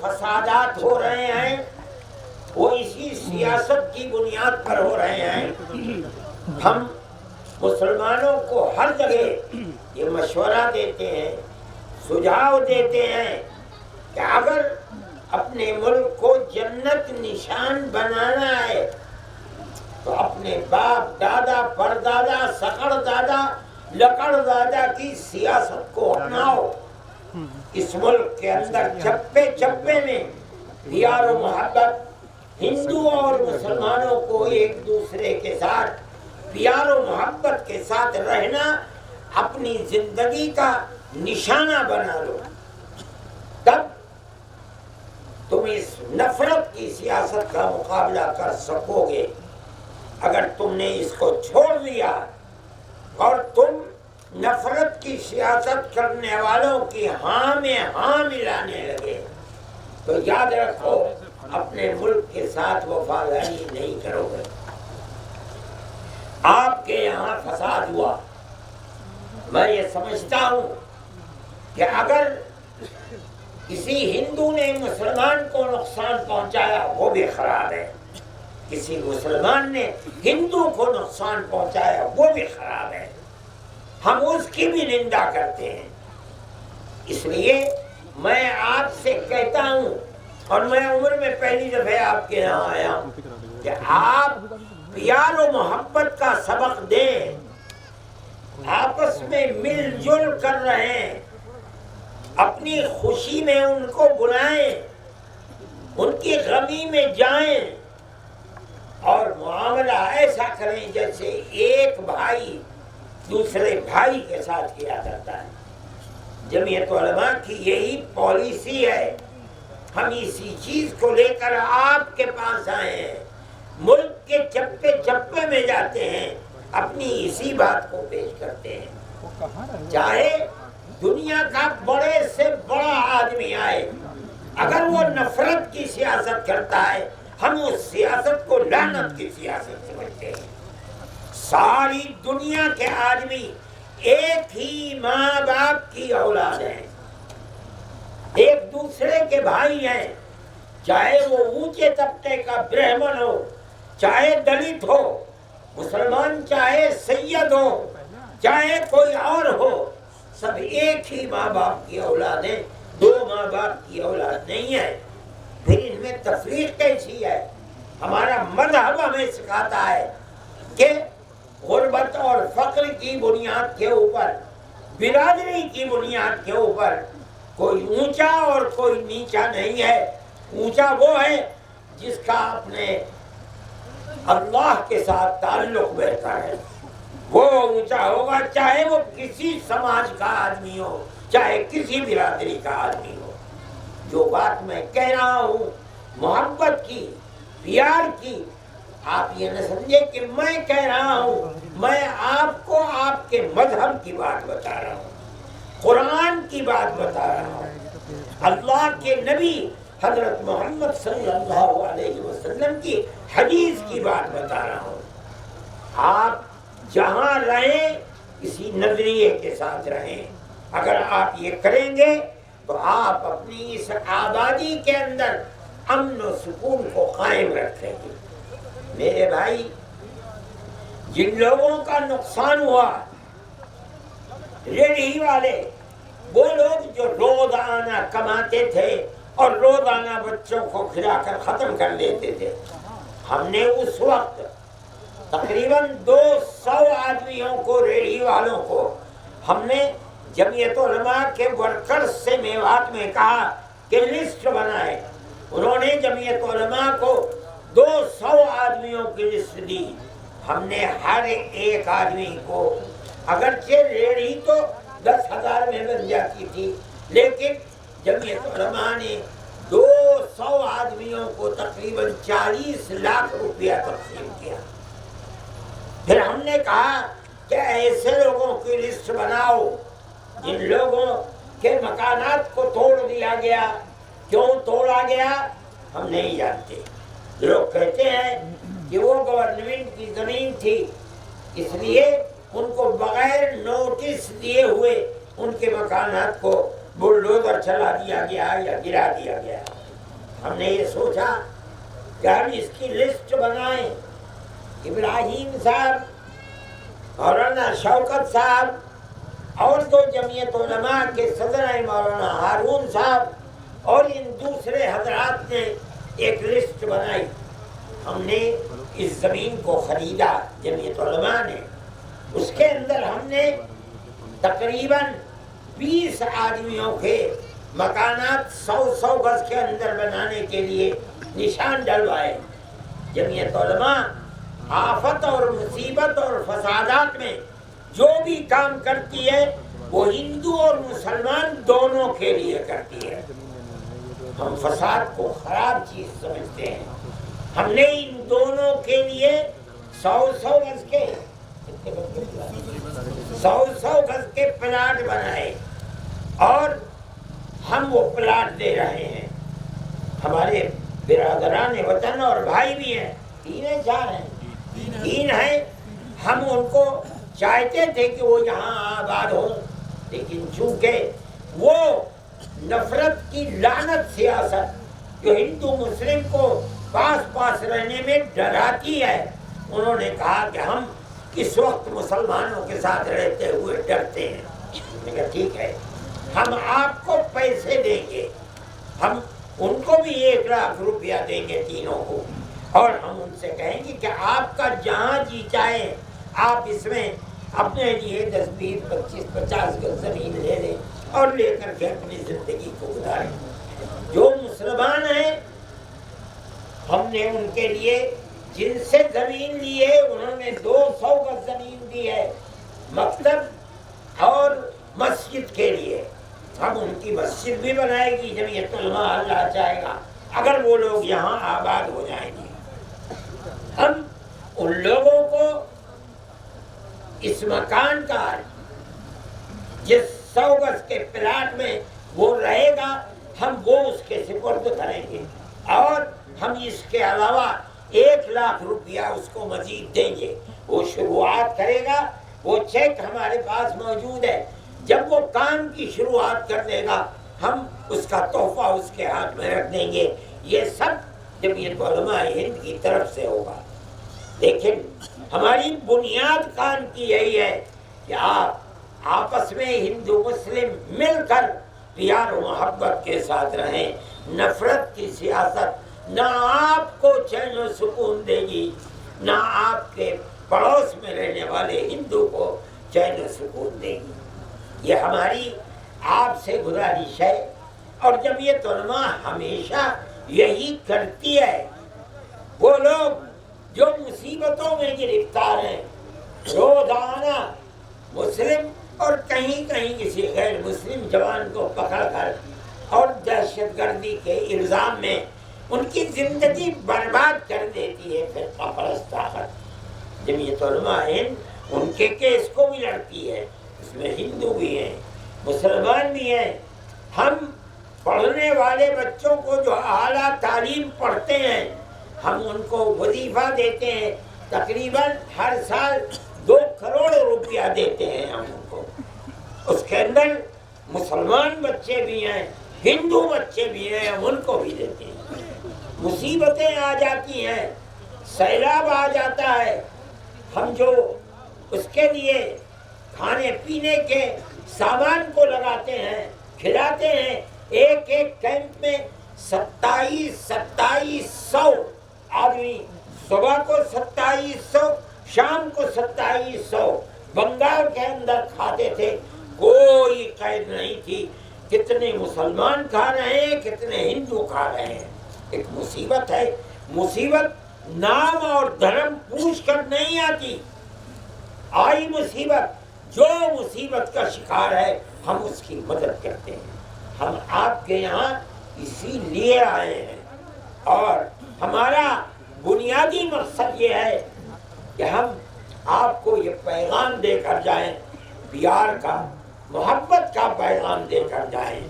فسادات ہو رہے ہیں وہ اسی سیاست کی بنیاد پر ہو رہے ہیں۔ ہم مسلمانوں کو ہر جگہ یہ مشورہ دیتے ہیں، سجھاؤ دیتے ہیں کہ اگر اپنے ملک کو جنت نشان بنانا ہے تو اپنے باپ دادا پردادا سکڑ دادا لکڑ دادا کی سیاست کو اپناؤ۔ اس ملک کے اندر چپے چپے میں پیار و محبت، ہندو اور مسلمانوں کو ایک دوسرے کے ساتھ پیار و محبت کے ساتھ رہنا اپنی زندگی کا نشانہ بنا لو، تب تم اس نفرت کی سیاست کا مقابلہ کر سکو گے۔ اگر تم نے اس کو چھوڑ دیا اور تم نفرت کی سیاست کرنے والوں کی ہاں میں ہاں ملانے لگے تو یاد رکھو اپنے ملک کے ساتھ وفاداری نہیں کرو گے۔ آپ کے یہاں فساد ہوا، میں یہ سمجھتا ہوں کہ اگر کسی ہندو نے مسلمان کو نقصان پہنچایا وہ بھی خراب ہے، کسی مسلمان نے ہندو کو نقصان پہنچایا وہ بھی خراب ہے، ہم اس کی بھی نندا کرتے ہیں۔ اس لیے میں آپ سے کہتا ہوں، اور میں عمر میں پہلی دفعہ آپ کے یہاں آیا ہوں، کہ آپ پیار و محبت کا سبق دیں، آپس میں مل جل کر رہیں، اپنی خوشی میں ان کو بلائیں، ان کی غمی میں جائیں، اور معاملہ ایسا کریں جیسے ایک بھائی دوسرے بھائی کے ساتھ کیا کرتا ہے۔ جمعیت علماء کی یہی پالیسی ہے، ہم اسی چیز کو لے کر آپ کے پاس آئے ہیں، ملک کے چپے چپے میں جاتے ہیں، اپنی اسی بات کو پیش کرتے ہیں۔ چاہے دنیا کا بڑے سے بڑا آدمی آئے، اگر وہ نفرت کی سیاست کرتا ہے ہم اس سیاست کو لعنت کی سیاست سمجھتے ہیں۔ ساری دنیا کے آدمی ایک ہی ماں باپ کی اولاد ہیں، ایک دوسرے کے بھائی ہیں، چاہے وہ اونچے طبقے کا برہمن ہو، چاہے دلت ہو، مسلمان چاہے سید ہو، چاہے کوئی اور ہو، سب ایک ہی ماں باپ کی اولاد ہیں، دو ماں باپ کی اولاد نہیں ہے۔ پھر ان میں تفریق کیسی ہے؟ ہمارا مذہب ہمیں سکھاتا ہے کہ غربت اور فقر کی بنیاد کے اوپر، برادری کی بنیاد کے اوپر کوئی اونچا اور کوئی نیچا نہیں ہے۔ اونچا وہ ہے جس کا اپنے اللہ کے ساتھ تعلق بہتر ہے، وہ اونچا ہوگا، چاہے وہ کسی سماج کا آدمی ہو، چاہے کسی برادری کا آدمی ہو۔ جو بات میں کہہ رہا ہوں محبت کی، پیار کی، آپ یہ نہ سمجھے کہ میں کہہ رہا ہوں، میں آپ کو آپ کے مذہب کی بات بتا رہا ہوں، قرآن کی بات بتا رہا ہوں، اللہ کے نبی حضرت محمد صلی اللہ علیہ وسلم کی حدیث کی بات بتا رہا ہوں۔ آپ جہاں رہیں اسی نظریے کے ساتھ رہیں، اگر آپ یہ کریں گے تو آپ اپنی اس آبادی کے اندر امن و سکون کو قائم رکھیں گے۔ میرے بھائی، جن لوگوں کا نقصان ہوا، ریڑھی والے، وہ لوگ جو روزانہ کماتے تھے اور روزانہ بچوں کو کھلا کر ختم کر دیتے تھے، ہم نے اس وقت تقریباً 200 آدمیوں کو، ریڑھی والوں کو، ہم نے جمعیت علماء کے ورکرز سے میوات میں کہا کہ لسٹ بنائے۔ انہوں نے جمعیت علماء کو 200 آدمیوں کی لسٹ دی۔ ہم نے ہر ایک آدمی کو، اگرچہ ریڑھی تو 10,000 میں بن جاتی تھی، لیکن جمعیت علماء نے 200 آدمیوں کو تقریباً 40 لاکھ روپیہ تقسیم کیا۔ پھر ہم نے کہا کہ ایسے لوگوں کی لسٹ بناؤ جن لوگوں کے مکانات کو توڑ دیا گیا۔ کیوں توڑا گیا ہم نہیں جانتے۔ لوگ کہتے ہیں کہ وہ گورنمنٹ کی زمین تھی، اس لیے ان کو بغیر نوٹس دیے ہوئے ان کے مکانات کو بلڈوزر چلا دیا گیا یا گرا دیا گیا۔ ہم نے یہ سوچا کہ ہم اس کی لسٹ بنائیں. ابراہیم صاحب، مولانا شوکت صاحب اور دو جمعیت علماء کے صدر ہیں مولانا ہارون صاحب اور ان دوسرے حضرات نے ایک لسٹ بنائی. ہم نے اس زمین کو خریدا جمعیت علماء نے. اس کے اندر ہم نے تقریباً 20 آدمیوں کے مکانات 100 گز کے اندر بنانے کے لیے نشان ڈلوائے. جمعیت علماء آفت اور مصیبت اور فسادات میں جو بھی کام کرتی ہے وہ ہندو اور مسلمان دونوں کے لیے کرتی ہے. ہم فساد کو خراب چیز سمجھتے ہیں. ہم نے ان دونوں کے لیے 100 گز کے 100 گز کے پلاٹ بنائے اور ہم وہ پلاٹ دے رہے ہیں. ہمارے برادران وطن اور بھائی بھی ہیں، 3 ہیں. ہم ان کو چاہتے تھے کہ وہ یہاں آباد ہوں، لیکن چونکہ وہ نفرت کی لعنت سیاست جو ہندو مسلم کو پاس رہنے میں ڈراتی ہے، انہوں نے کہا کہ ہم اس وقت مسلمانوں کے ساتھ رہتے ہوئے ڈرتے ہیں. میں نے کہا ٹھیک ہے، ہم آپ کو پیسے دیں گے. ہم ان کو بھی 1 لاکھ روپیہ دیں گے تینوں کو، اور ہم ان سے کہیں گے کہ آپ کا جہاں جی چاہے آپ اس میں اپنے لیے 10 20 25 50 گز زمین لے لیں اور لے کر کے اپنی زندگی کو گزاریں. جو مسلمان ہیں ہم نے ان کے لیے جن سے زمین لی ہے انہوں نے 200 گز زمین دی ہے مکتب اور مسجد کے لیے. ہم ان کی مسجد بھی بنائے گی جمعیت علماء، اللہ چاہے گا اگر وہ لوگ یہاں آباد ہو جائیں گے. ہم ان لوگوں کو اس مکان کا جس 100 گز کے پلاٹ میں وہ رہے گا ہم وہ اس کے سپرد کریں گے، اور ہم اس کے علاوہ 1 لاکھ روپیہ اس کو مزید دیں گے. وہ شروعات کرے گا، وہ چیک ہمارے پاس موجود ہے. جب وہ کام کی شروعات کر دے گا ہم اس کا تحفہ اس کے ہاتھ میں رکھ دیں گے. یہ سب جمعیت علماء ہند کی طرف سے ہوگا. لیکن ہماری بنیاد کام کی یہی ہے کہ آپ آپس میں ہندو مسلم مل کر پیار و محبت کے ساتھ رہیں. نفرت کی سیاست نہ آپ کو چین و سکون دے گی، نہ آپ کے پڑوس میں رہنے والے ہندو کو چین و سکون دے گی. یہ ہماری آپ سے گزارش ہے، اور جمعیت علماء ہمیشہ یہی کرتی ہے. وہ لوگ جو مصیبتوں میں گرفتار ہیں، روزانہ مسلم اور کہیں کہیں کسی غیر مسلم جوان کو پکڑ کر اور دہشت گردی کے الزام میں ان کی زندگی برباد کر دیتی ہے فرقہ پرست طاقت. جمعیت علماء ہند ان کے کیس کو بھی لڑتی ہے. اس میں ہندو بھی ہیں، مسلمان بھی ہیں. ہم پڑھنے والے بچوں کو جو اعلیٰ تعلیم پڑھتے ہیں ہم ان کو وظیفہ دیتے ہیں. تقریباً ہر سال 2 کروڑ روپیہ دیتے ہیں ہم ان کو. اس کے اندر مسلمان بچے بھی ہیں، ہندو بچے بھی ہیں، ہم ان کو بھی دیتے ہیں. مصیبتیں آ جاتی ہیں، سیلاب آ جاتا ہے، ہم جو اس کے لیے کھانے پینے کے سامان کو لگاتے ہیں، کھلاتے ہیں. ایک کیمپ میں 2700 آدمی، صبح کو 2700، شام کو 2700 بنگال کے اندر کھاتے تھے. کوئی قید نہیں تھی کتنے مسلمان کھا رہے ہیں کتنے ہندو کھا رہے ہیں. ایک مصیبت ہے. مصیبت نام اور دھرم پوچھ کر نہیں آتی. آئی مصیبت، جو مصیبت کا شکار ہے ہم اس کی مدد کرتے ہیں. ہم آپ کے یہاں اسی لیے آئے ہیں، اور ہمارا بنیادی مقصد یہ ہے کہ ہم آپ کو یہ پیغام دے کر جائیں، پیار کا، محبت کا پیغام دے کر جائیں.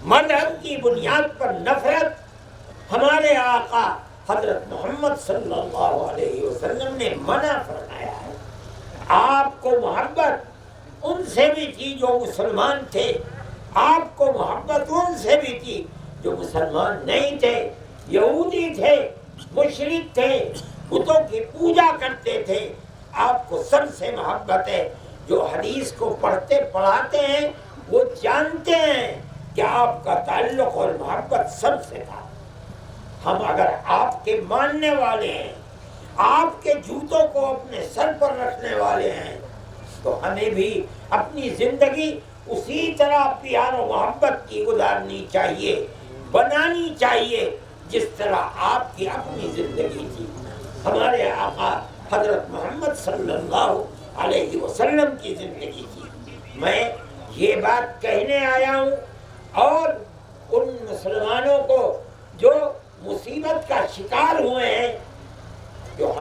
مذہب کی بنیاد پر نفرت ہمارے آقا حضرت محمد صلی اللہ علیہ وسلم نے منع فرمایا ہے. آپ کو محبت ان سے بھی تھی جو مسلمان تھے، آپ کو محبت ان سے بھی تھی جو مسلمان نہیں تھے. یہودی تھے، مشرک تھے، بتوں کی پوجا کرتے تھے، آپ کو سب سے محبت ہے۔ جو حدیث کو پڑھتے پڑھاتے ہیں وہ جانتے ہیں کہ آپ کا تعلق اور محبت سب سے تھا۔ ہم اگر آپ کے ماننے والے ہیں، آپ کے جوتوں کو اپنے سر پر رکھنے والے ہیں، تو ہمیں بھی اپنی زندگی اسی طرح پیار و محبت کی گزارنی چاہیے، بنانی چاہیے جس طرح آپ کی اپنی زندگی تھی۔ ہمارے آقا حضرت محمد صلی اللہ علیہ وسلم کی زندگی تھی۔ میں یہ بات کہنے آیا ہوں، اور ان مسلمانوں کو جو مصیبت کا شکار ہوئے ہیں، جو